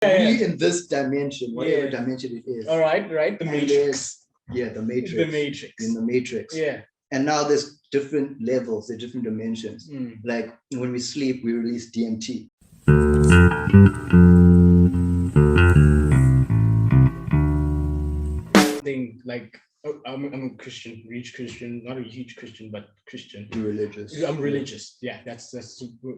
We in this dimension, whatever dimension it is. All right. The Matrix. The Matrix. The Matrix. In the Matrix. Yeah. And now there's different levels, there's different dimensions. Like when we sleep, we release DMT. Thing like I'm a Christian, rich Christian, not a huge Christian, but Christian. You're religious. I'm religious. Yeah, that's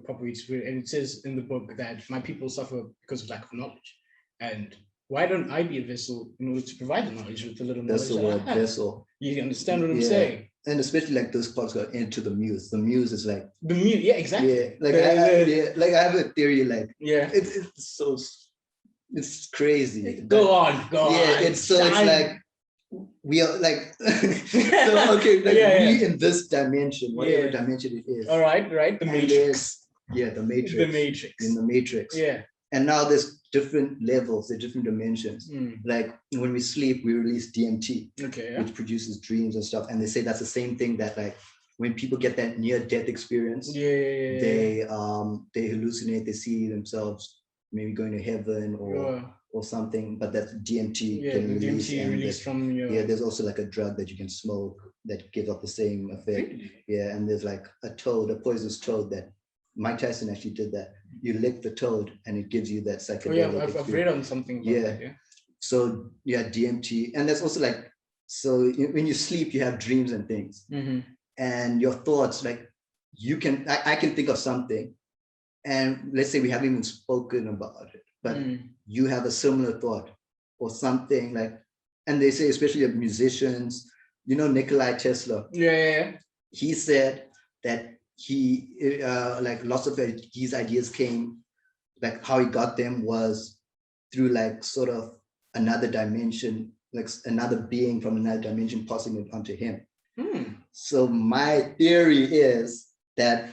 probably it's weird. And it says in the book that my people suffer because of lack of knowledge. And why don't I be a vessel in order to provide the knowledge with the little knowledge? That's the word, vessel. You understand what I'm saying? And especially like those parts got into the Muse. The Muse is like the Muse. Yeah, exactly. Yeah, like I have a theory. Like it's so it's crazy. Go on. Yeah, it's like we are like so okay. Like we in this dimension, whatever dimension it is. All right. The Matrix. The Matrix. The Matrix. In the Matrix. Yeah. And now there's different levels, there's different dimensions. Like when we sleep, we release DMT, which produces dreams and stuff. And they say that's the same thing that like when people get that near-death experience, they hallucinate, they see themselves maybe going to heaven or something. But that's DMT. Yeah, the DMT released from your. Yeah, there's also like a drug that you can smoke that gives off the same effect. Yeah, and there's like a poisonous toad that Mike Tyson actually did that. You lick the toad and it gives you that psychedelic. I've read on something about that, So DMT. And there's also like, so when you sleep, you have dreams and things. And your thoughts, like I can think of something and let's say we haven't even spoken about it, but you have a similar thought or something like, and they say, especially of musicians, Nikola Tesla. He said that he like lots of his ideas came, like how he got them was through like sort of another dimension, like another being from another dimension passing it onto him. So my theory is that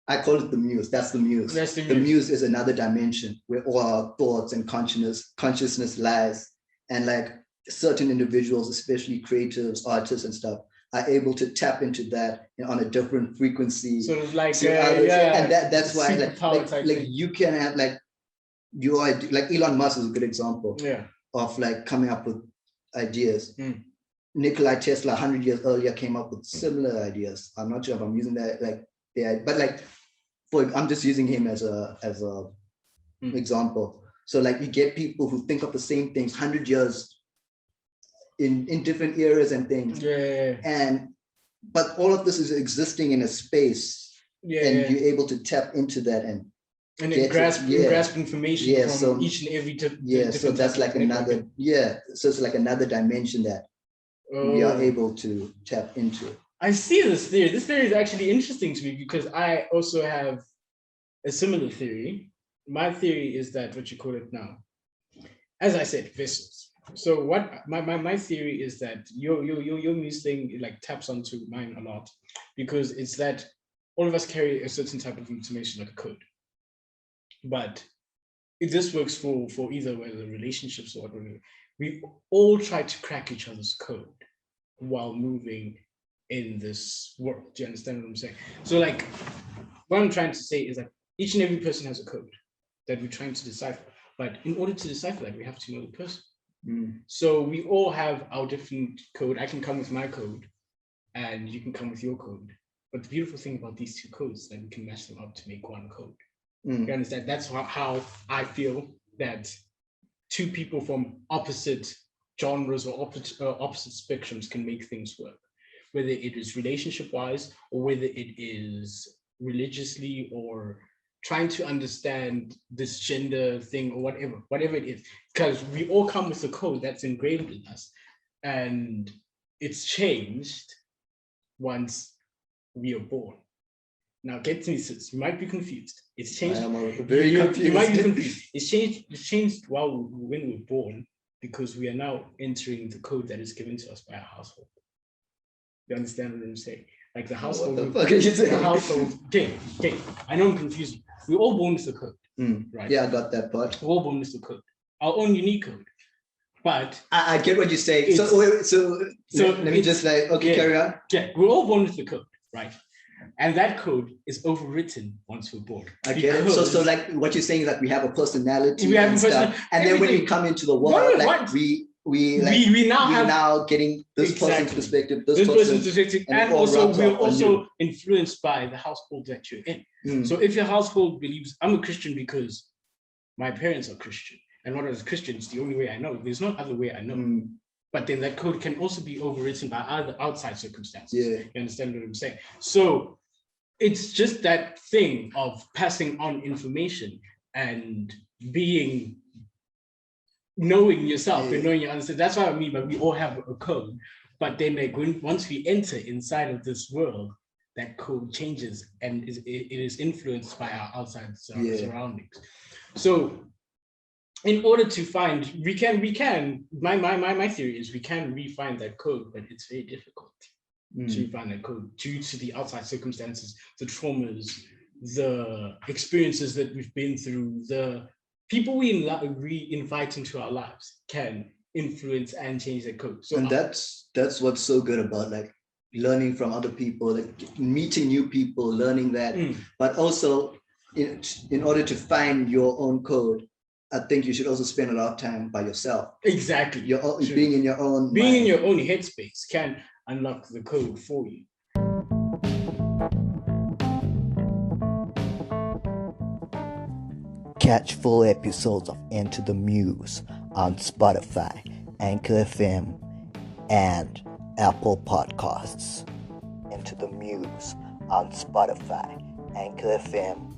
I call it the Muse. That's the Muse. The Muse is another dimension where all our thoughts and consciousness lies, and like certain individuals, especially creatives, artists and stuff, are able to tap into that on a different frequency. Sort of like, and that's why like you can have like your idea, like Elon Musk is a good example of like coming up with ideas. Nikola Tesla 100 years earlier came up with similar ideas. I'm not sure if I'm using that but like I'm just using him as a example. So like you get people who think of the same things 100 years in different eras and things, but all of this is existing in a space, and you're able to tap into that and grasp information from each and every different. So that's like another so it's like another dimension that we are able to tap into. I see this theory. This theory is actually interesting to me because I also have a similar theory. My theory is that what you call it now, as I said, vessels. So what my theory is that your Muse thing like taps onto mine a lot, because it's that all of us carry a certain type of information like a code, but this works for either whether relationships or whatever. We all try to crack each other's code while moving in this world. Do you understand what I'm saying? So like what I'm trying to say is that each and every person has a code that we're trying to decipher, but in order to decipher that, we have to know the person. So we all have our different code. I can come with my code and you can come with your code. But the beautiful thing about these two codes is that we can match them up to make one code. You understand? That's how I feel that two people from opposite genres or opposite spectrums can make things work, whether it is relationship-wise or whether it is religiously or trying to understand this gender thing or whatever it is, because we all come with a code that's engraved in us, and it's changed once we are born. Now, get to me, sis. You might be confused. It's changed. I am very confused. You might be confused. It's changed when we were born, because we are now entering the code that is given to us by our household. You understand what I'm saying? Like the household. What the fuck are you saying? The household. Okay. I know I'm confused. We're all born with a code, right? Yeah, I got that part. We're all born with a code, our own unique code. But I get what you're saying. So let me just like, carry on. Yeah, we're all born with the code, right? And that code is overwritten once we're born. I get it. So like what you're saying is that we have a personality we have and a person, stuff. And then when we come into the world, like we now getting this person's perspective, this person's perspective, and also we're also influenced by the household that you're in. So if your household believes, I'm a Christian because my parents are Christian, and not as Christians, the only way I know. There's no other way I know. But then that code can also be overwritten by other outside circumstances. Yeah. You understand what I'm saying? So it's just that thing of passing on information and knowing yourself and knowing your understanding. That's what I mean, but we all have a code. But then like once we enter inside of this world, that code changes and it is influenced by our outside surroundings. So in order to find, my theory is we can refine that code, but it's very difficult to find that code due to the outside circumstances, the traumas, the experiences that we've been through, the people we invite into our lives can influence and change the code. So and that's what's so good about like learning from other people, like meeting new people, learning that, but also in order to find your own code, I think you should also spend a lot of time by yourself. Exactly. Being in your own in your own headspace can unlock the code for you. Catch full episodes of Into the Muse on Spotify, Anchor FM, and Apple Podcasts. Into the Muse on Spotify, Anchor FM.